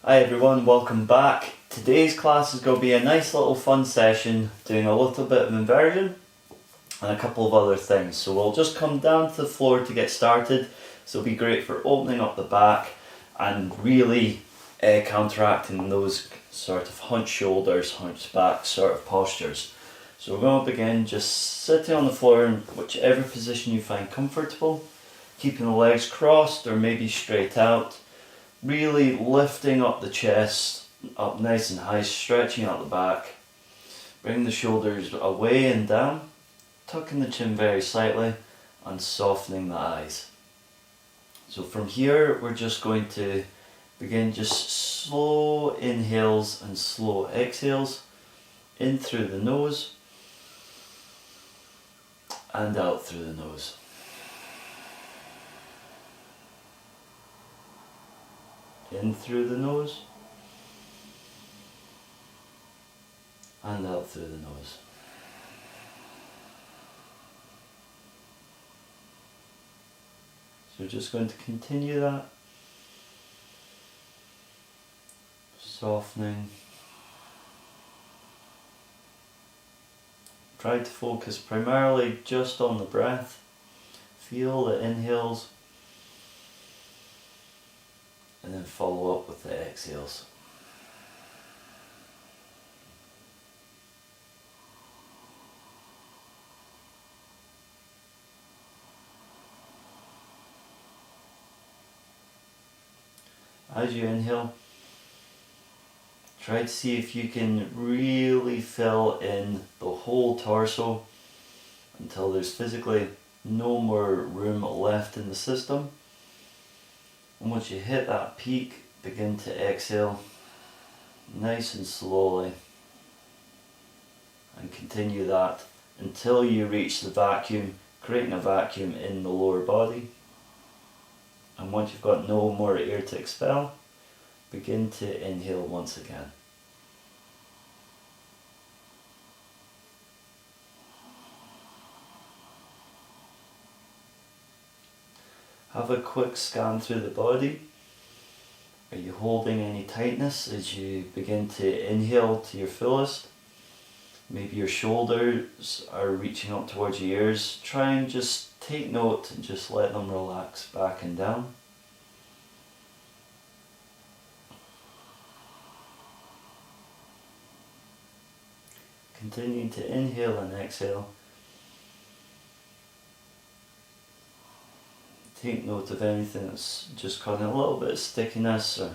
Hi everyone, welcome back. Today's class is going to be a nice little fun session doing a little bit of inversion and a couple of other things. So we'll just come down to the floor to get started. So it'll be great for opening up the back and really counteracting those sort of hunched shoulders, hunched back sort of postures. So we're going to begin just sitting on the floor in whichever position you find comfortable, keeping the legs crossed or maybe straight out. Really lifting up the chest, up nice and high, stretching out the back. Bring the shoulders away and down, tucking the chin very slightly and softening the eyes. So from here we're just going to begin just slow inhales and slow exhales. In through the nose and out through the nose. In through the nose and out through the nose. So we're just going to continue that, softening. Try to focus primarily just on the breath. Feel the inhales and then follow up with the exhales. As you inhale, try to see if you can really fill in the whole torso until there's physically no more room left in the system. And once you hit that peak, begin to exhale nice and slowly and continue that until you reach the vacuum, creating a vacuum in the lower body. And once you've got no more air to expel, begin to inhale once again. Have a quick scan through the body. Are you holding any tightness as you begin to inhale to your fullest? Maybe your shoulders are reaching up towards your ears. Try and just take note and just let them relax back and down. Continuing to inhale and exhale. Take note of anything that's just causing a little bit of stickiness or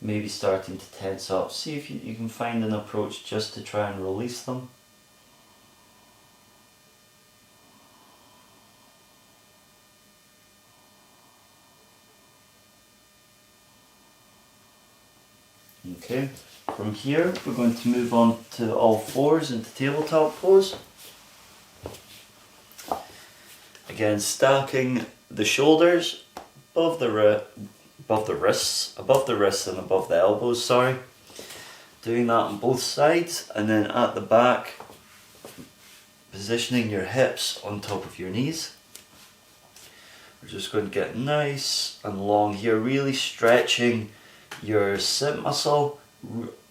maybe starting to tense up. See if you can find an approach just to try and release them. Okay, from here we're going to move on to all fours into tabletop pose. Again, stacking the shoulders above the wrists and above the elbows, sorry. Doing that on both sides, and then at the back, positioning your hips on top of your knees. We're just going to get nice and long here, really stretching your sit muscle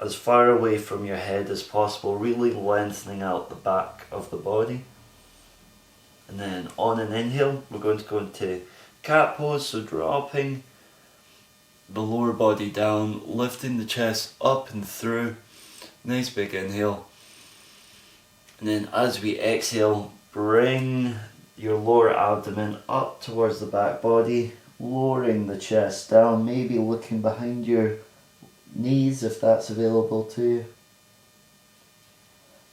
as far away from your head as possible, really lengthening out the back of the body. And then on an inhale, we're going to go into cat pose, so dropping the lower body down, lifting the chest up and through. Nice big inhale. And then as we exhale, bring your lower abdomen up towards the back body, lowering the chest down, maybe looking behind your knees if that's available to you.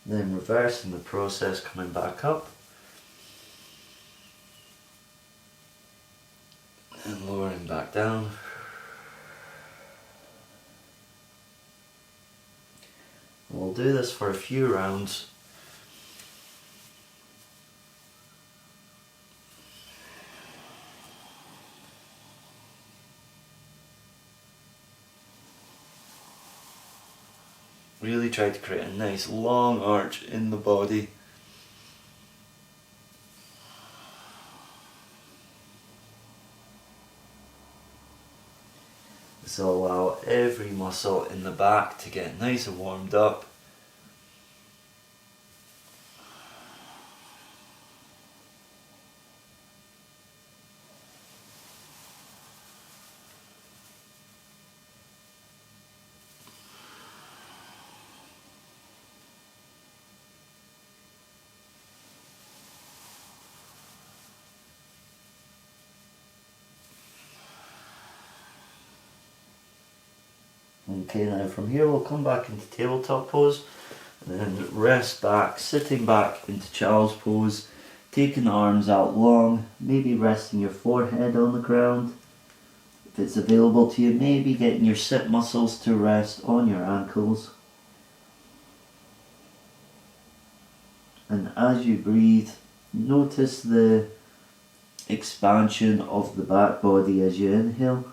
Then reversing the process, coming back up. And lowering back down. We'll do this for a few rounds. Really try to create a nice long arch in the body. This will allow every every muscle in the back to get nice and warmed up. Okay, now from here we'll come back into tabletop pose and then rest back, sitting back into child's pose, taking the arms out long, maybe resting your forehead on the ground. If it's available to you, maybe getting your sit muscles to rest on your ankles. And as you breathe, notice the expansion of the back body as you inhale.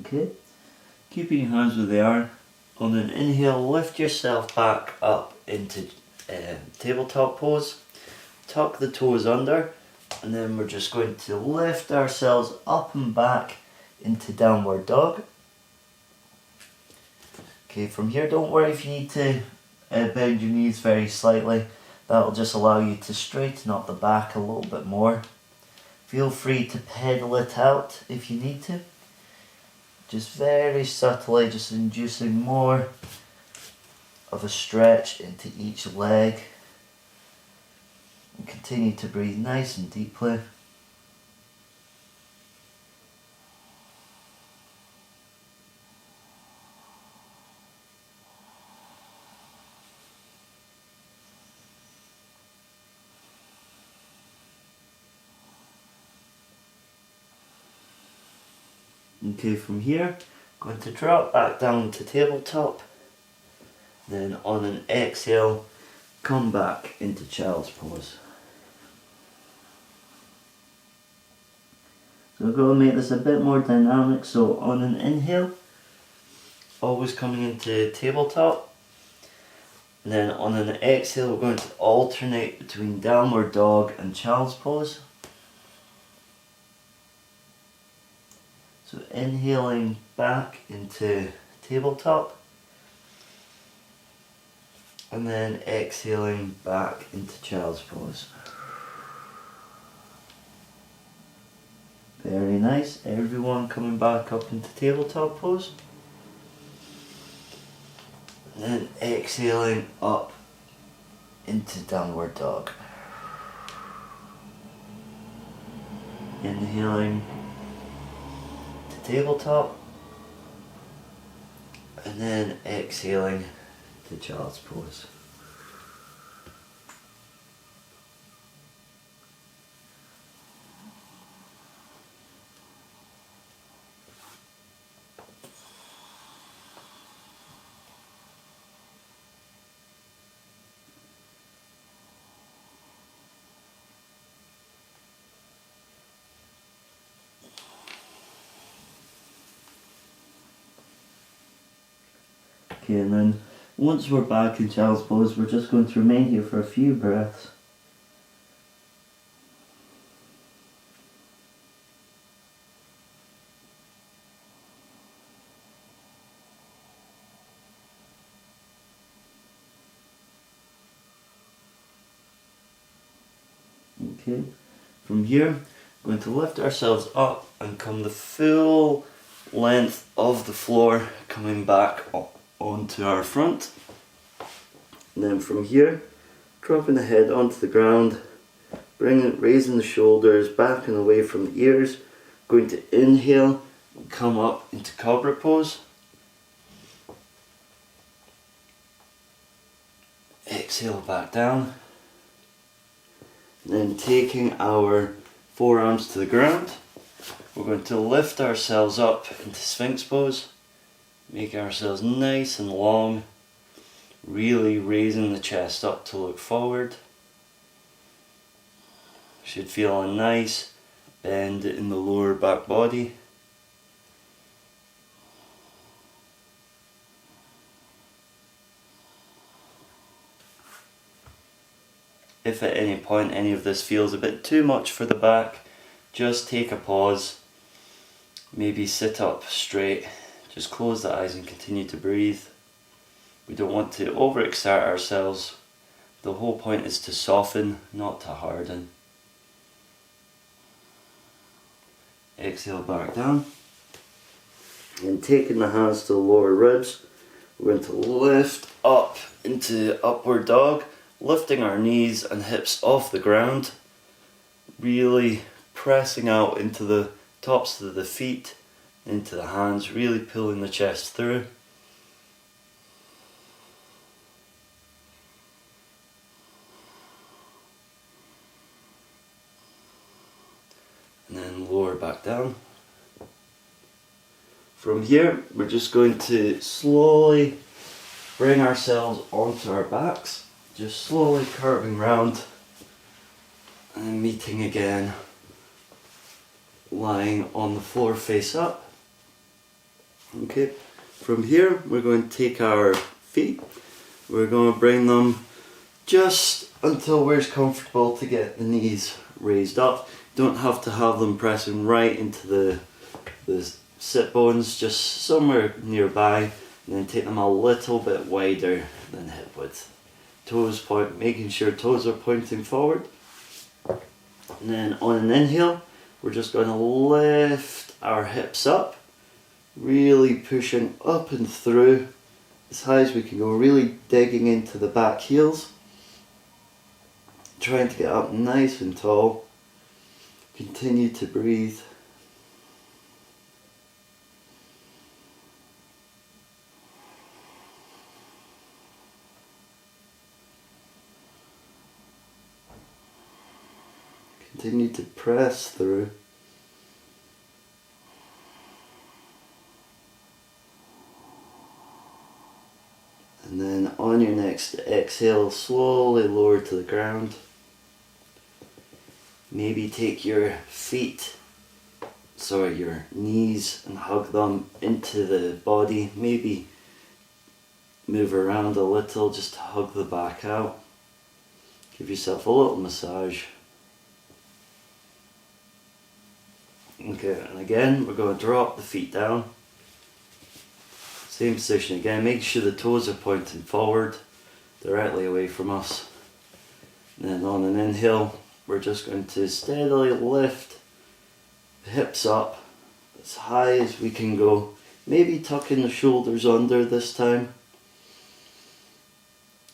Okay, keeping your hands where they are. On an inhale, lift yourself back up into tabletop pose. Tuck the toes under, and then we're just going to lift ourselves up and back into downward dog. Okay, from here, don't worry if you need to bend your knees very slightly. That'll just allow you to straighten up the back a little bit more. Feel free to pedal it out if you need to. Just very subtly, just inducing more of a stretch into each leg. And continue to breathe nice and deeply. Okay, from here, going to drop back down to tabletop. Then on an exhale, come back into child's pose. So we're going to make this a bit more dynamic. So on an inhale, always coming into tabletop. And then on an exhale, we're going to alternate between downward dog and child's pose. So inhaling back into tabletop, and then exhaling back into child's pose. Very nice. Everyone coming back up into tabletop pose. And then exhaling up into downward dog. Inhaling tabletop, and then exhaling to child's pose. Okay, and then once we're back in child's pose, we're just going to remain here for a few breaths. Okay, from here, we're going to lift ourselves up and come the full length of the floor, coming back onto our front. And then from here, dropping the head onto the ground, raising the shoulders back and away from the ears. Going to inhale and come up into cobra pose. Exhale back down. And then taking our forearms to the ground. We're going to lift ourselves up into Sphinx pose, making ourselves nice and long, really raising the chest up to look forward. Should feel a nice bend in the lower back body. If at any point any of this feels a bit too much for the back, just take a pause, maybe sit up straight, just close the eyes and continue to breathe. We don't want to overexert ourselves. The whole point is to soften, not to harden. Exhale back down. And taking the hands to the lower ribs, we're going to lift up into upward dog, lifting our knees and hips off the ground, really pressing out into the tops of the feet, into the hands, really pulling the chest through. And then lower back down. From here, we're just going to slowly bring ourselves onto our backs, just slowly curving round and meeting again, lying on the floor face up. Okay, from here we're going to take our feet, we're going to bring them just until we're comfortable to get the knees raised up. Don't have to have them pressing right into the sit bones, just somewhere nearby, and then take them a little bit wider than hip width. Toes point, making sure toes are pointing forward. And then on an inhale, we're just going to lift our hips up, really pushing up and through as high as we can go, really digging into the back heels, trying to get up nice and tall. Continue to breathe. Continue to press through. And then on your next exhale, slowly lower to the ground. Maybe take your your knees and hug them into the body. Maybe move around a little just to hug the back out. Give yourself a little massage. Okay, and again, we're going to drop the feet down. Same position again, make sure the toes are pointing forward, directly away from us. And then on an inhale, we're just going to steadily lift the hips up as high as we can go. Maybe tucking the shoulders under this time.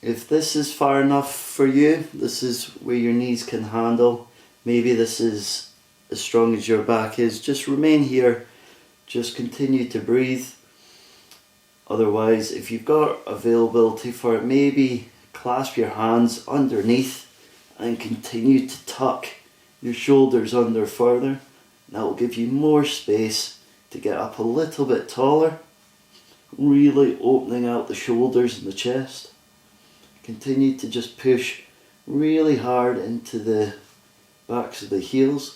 If this is far enough for you, this is where your knees can handle. Maybe this is as strong as your back is. Just remain here. Just continue to breathe. Otherwise, if you've got availability for it, maybe clasp your hands underneath and continue to tuck your shoulders under further. That will give you more space to get up a little bit taller, really opening out the shoulders and the chest. Continue to just push really hard into the backs of the heels.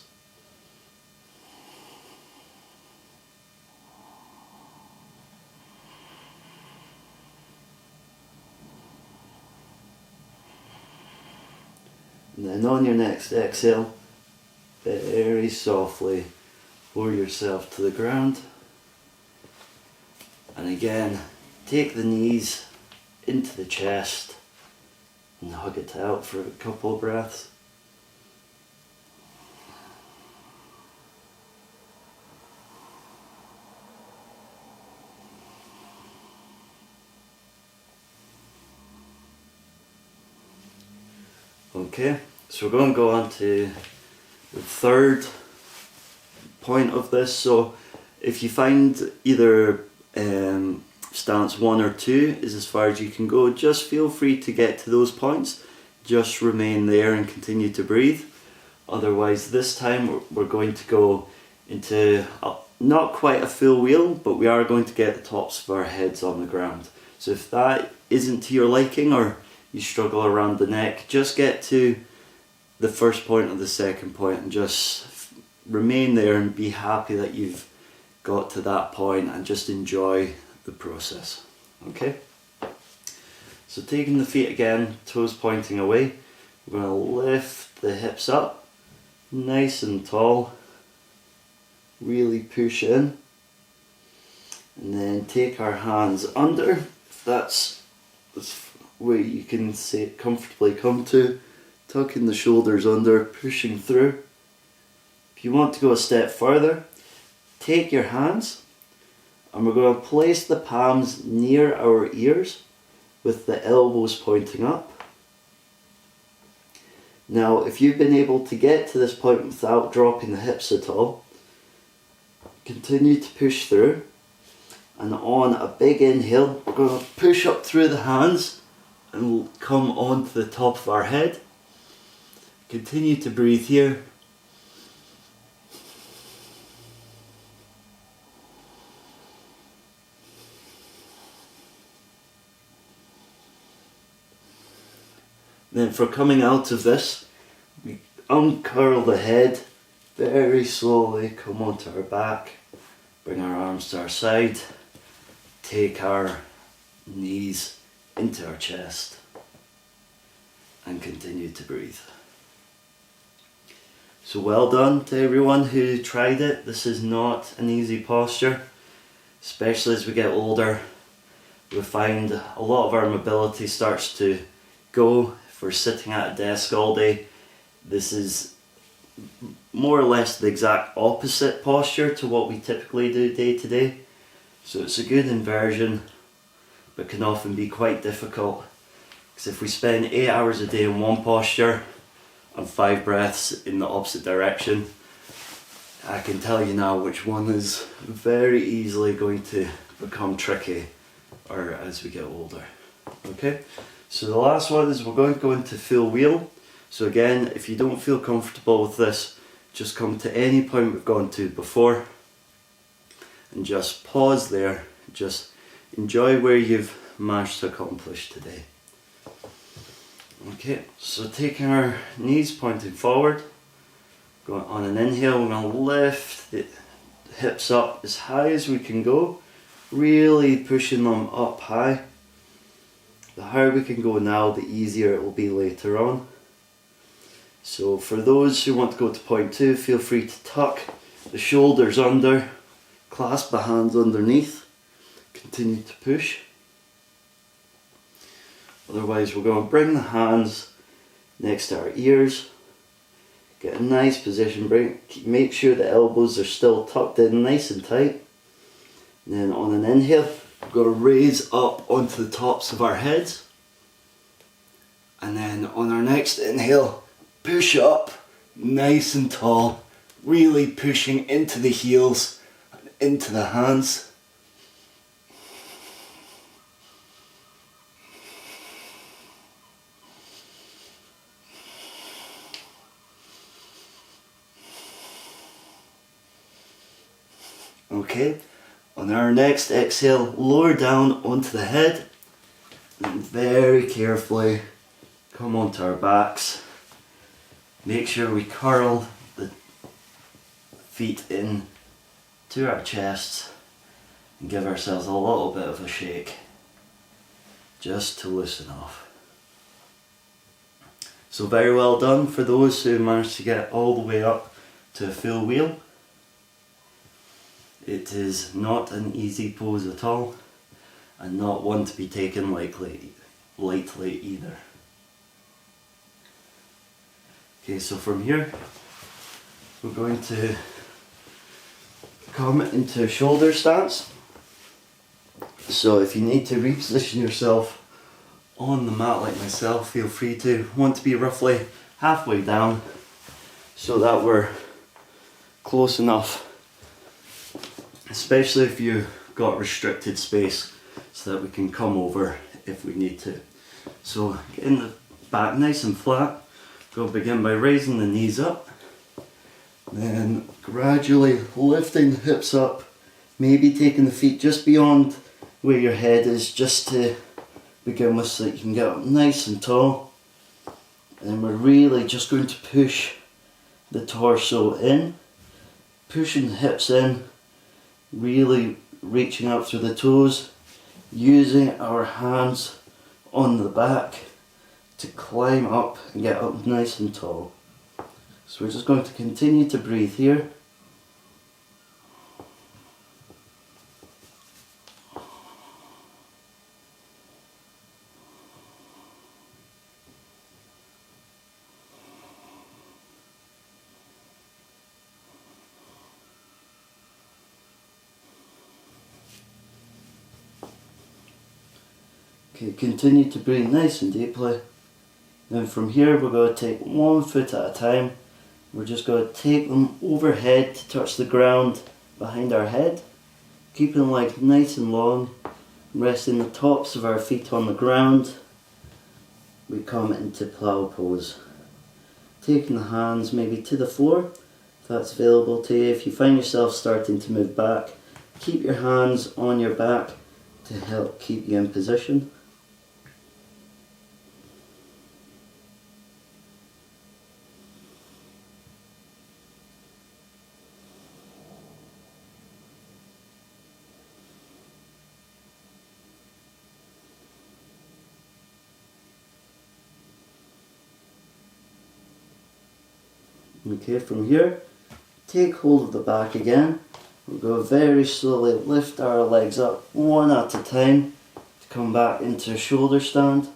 And then on your next exhale, very softly lower yourself to the ground. And again, take the knees into the chest and hug it out for a couple of breaths. Okay, so we're going to go on to the third point of this. So if you find either stance 1 or 2 is as far as you can go, just feel free to get to those points. Just remain there and continue to breathe. Otherwise, this time we're going to go into not quite a full wheel, but we are going to get the tops of our heads on the ground. So if that isn't to your liking or you struggle around the neck, just get to the first point or the second point and just remain there and be happy that you've got to that point and just enjoy the process. Okay? So taking the feet again, toes pointing away, we're going to lift the hips up, nice and tall, really push in, and then take our hands under, if that's where you can say comfortably come to, tucking the shoulders under, pushing through. If you want to go a step further, take your hands and we're going to place the palms near our ears with the elbows pointing up. Now, if you've been able to get to this point without dropping the hips at all, continue to push through, and on a big inhale we're going to push up through the hands and come onto the top of our head. Continue to breathe here. Then for coming out of this, we uncurl the head very slowly, come onto our back, bring our arms to our side, take our knees into our chest and continue to breathe. So well done to everyone who tried it. This is not an easy posture, especially as we get older. We find a lot of our mobility starts to go. If we're sitting at a desk all day, this is more or less the exact opposite posture to what we typically do day to day. So it's a good inversion, but can often be quite difficult, because if we spend 8 hours a day in one posture and 5 breaths in the opposite direction, I can tell you now which one is very easily going to become tricky or as we get older. Okay, so the last one is we're going to go into full wheel. So again, if you don't feel comfortable with this, just come to any point we've gone to before and just pause there. Just enjoy where you've managed to accomplish today. Okay, so taking our knees pointing forward, going on an inhale, we're going to lift the hips up as high as we can go, really pushing them up high. The higher we can go now, the easier it will be later on. So for those who want to go to point 2, feel free to tuck the shoulders under, clasp the hands underneath, continue to push. Otherwise we're going to bring the hands next to our ears, get a nice position, make sure the elbows are still tucked in nice and tight. And then on an inhale, we're going to raise up onto the tops of our heads. And then on our next inhale, push up nice and tall, really pushing into the heels and into the hands. Okay, on our next exhale, lower down onto the head and very carefully come onto our backs. Make sure we curl the feet in to our chests and give ourselves a little bit of a shake just to loosen off. So very well done for those who managed to get all the way up to a full wheel. It is not an easy pose at all, and not one to be taken lightly either. Okay, so from here we're going to come into a shoulder stance. So if you need to reposition yourself on the mat like myself, feel free to. Want to be roughly halfway down so that we're close enough, especially if you've got restricted space, so that we can come over if we need to. So getting the back nice and flat, Go begin by raising the knees up, then gradually lifting the hips up, maybe taking the feet just beyond where your head is, just to begin with, so that you can get up nice and tall. And we're really just going to push the torso in, pushing the hips in, really reaching up through the toes, using our hands on the back to climb up and get up nice and tall. So we're just going to continue to breathe here. Okay, continue to breathe nice and deeply. Then from here we're going to take one foot at a time. We're just going to take them overhead to touch the ground behind our head. Keeping the legs nice and long. Resting the tops of our feet on the ground. We come into plow pose. Taking the hands maybe to the floor, if that's available to you. If you find yourself starting to move back, keep your hands on your back to help keep you in position. Okay, from here, take hold of the back again. We'll go very slowly, lift our legs up one at a time to come back into a shoulder stand.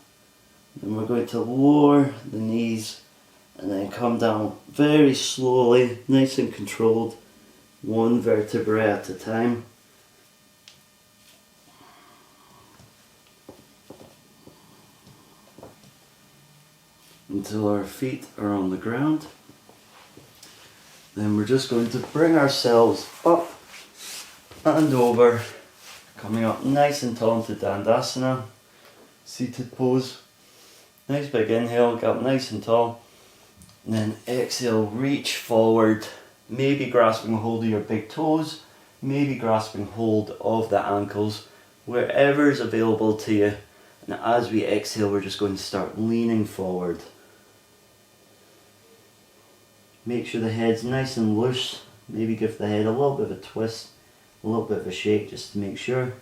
Then we're going to lower the knees and then come down very slowly, nice and controlled, one vertebrae at a time. Until our feet are on the ground. Then we're just going to bring ourselves up and over, coming up nice and tall into Dandasana, seated pose. Nice big inhale, get up nice and tall. And then exhale, reach forward, maybe grasping hold of your big toes, maybe grasping hold of the ankles, wherever is available to you. And as we exhale, we're just going to start leaning forward. Make sure the head's nice and loose. Maybe give the head a little bit of a twist, a little bit of a shake just to make sure.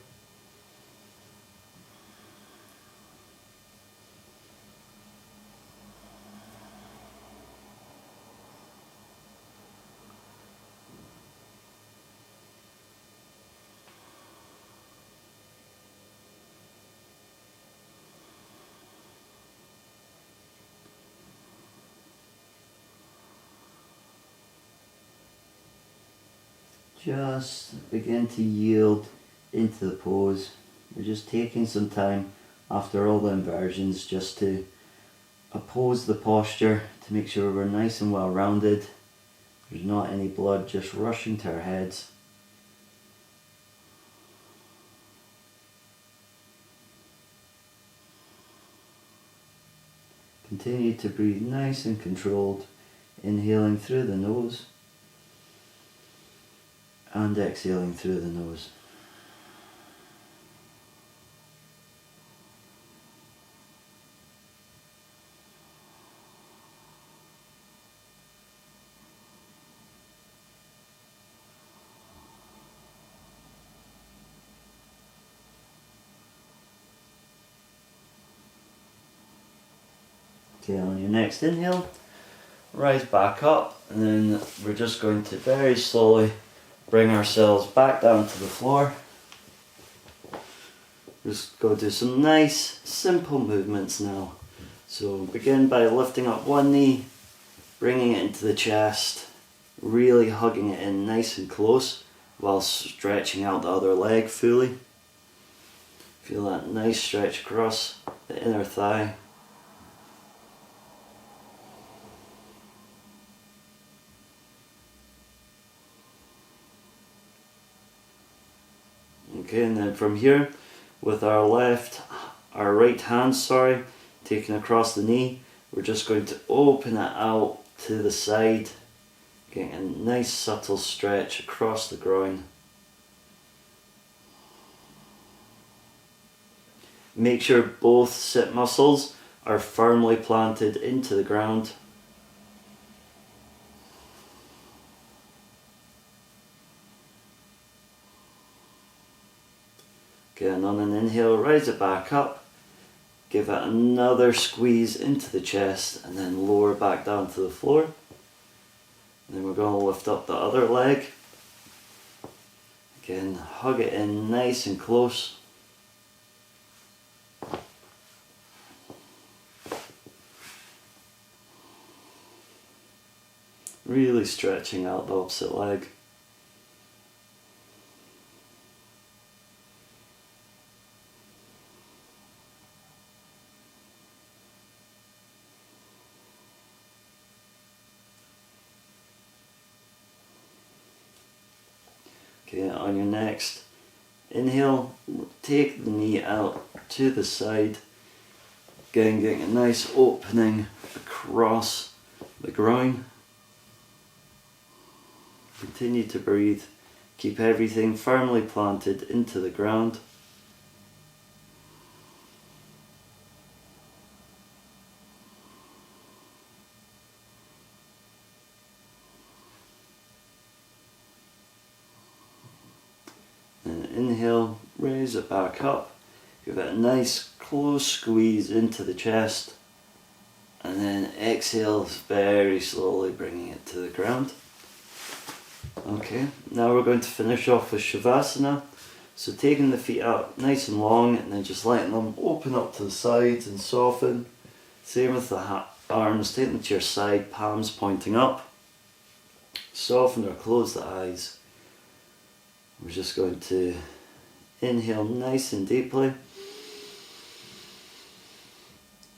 Just begin to yield into the pose. We're just taking some time after all the inversions just to oppose the posture to make sure we're nice and well rounded. There's not any blood just rushing to our heads. Continue to breathe nice and controlled, inhaling through the nose and exhaling through the nose. Okay, on your next inhale, rise back up, and then we're just going to very slowly bring ourselves back down to the floor. Just go do some nice, simple movements now. So begin by lifting up one knee, bringing it into the chest, really hugging it in nice and close while stretching out the other leg fully. Feel that nice stretch across the inner thigh. Okay, and then from here, with our right hand, taken across the knee, we're just going to open it out to the side, getting a nice subtle stretch across the groin. Make sure both sit muscles are firmly planted into the ground. Okay, and on an inhale, rise it back up. Give it another squeeze into the chest and then lower back down to the floor. And then we're going to lift up the other leg. Again, hug it in nice and close. Really stretching out the opposite leg. Okay, on your next inhale, take the knee out to the side. Again, getting a nice opening across the groin. Continue to breathe. Keep everything firmly planted into the ground. And inhale, raise it back up. Give it a nice close squeeze into the chest. And then exhale very slowly, bringing it to the ground. Okay, now we're going to finish off with Shavasana. So taking the feet up nice and long and then just letting them open up to the sides and soften. Same with the arms, take them to your side, palms pointing up. Soften or close the eyes. We're just going to inhale nice and deeply.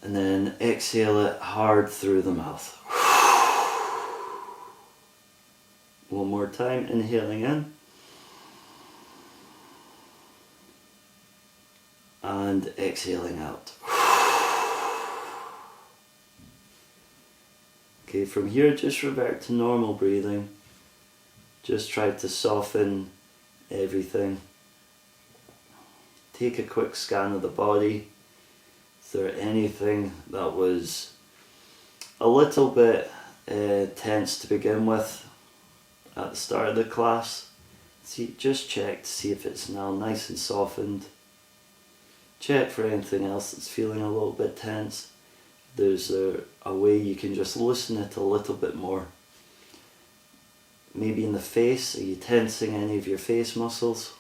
And then exhale it hard through the mouth. One more time, inhaling in. And exhaling out. Okay, from here just revert to normal breathing. Just try to soften everything. Take a quick scan of the body. Is there anything that was a little bit tense to begin with at the start of the class? Just check to see if it's now nice and softened. Check for anything else that's feeling a little bit tense. There's a way you can just loosen it a little bit more. Maybe in the face, are you tensing any of your face muscles?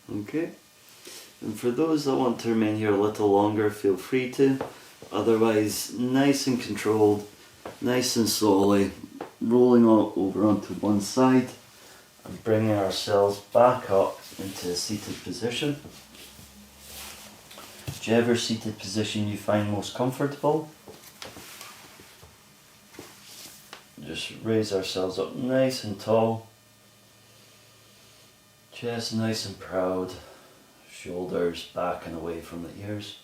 Okay, and for those that want to remain here a little longer, feel free to. Otherwise, nice and controlled, nice and slowly, rolling over onto one side and bringing ourselves back up into a seated position. Whichever seated position you find most comfortable. Just raise ourselves up nice and tall. Chest nice and proud. Shoulders back and away from the ears.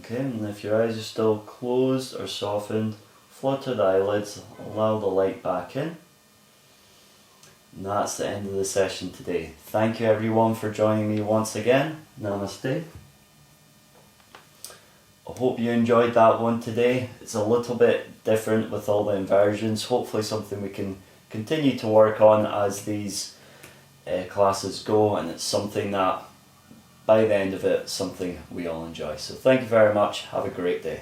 Okay, and if your eyes are still closed or softened, flutter the eyelids, allow the light back in. And that's the end of the session today. Thank you everyone for joining me once again. Namaste. I hope you enjoyed that one today. It's a little bit different with all the inversions. Hopefully something we can continue to work on as these classes go, and it's something that by the end of it, something we all enjoy. So thank you very much. Have a great day.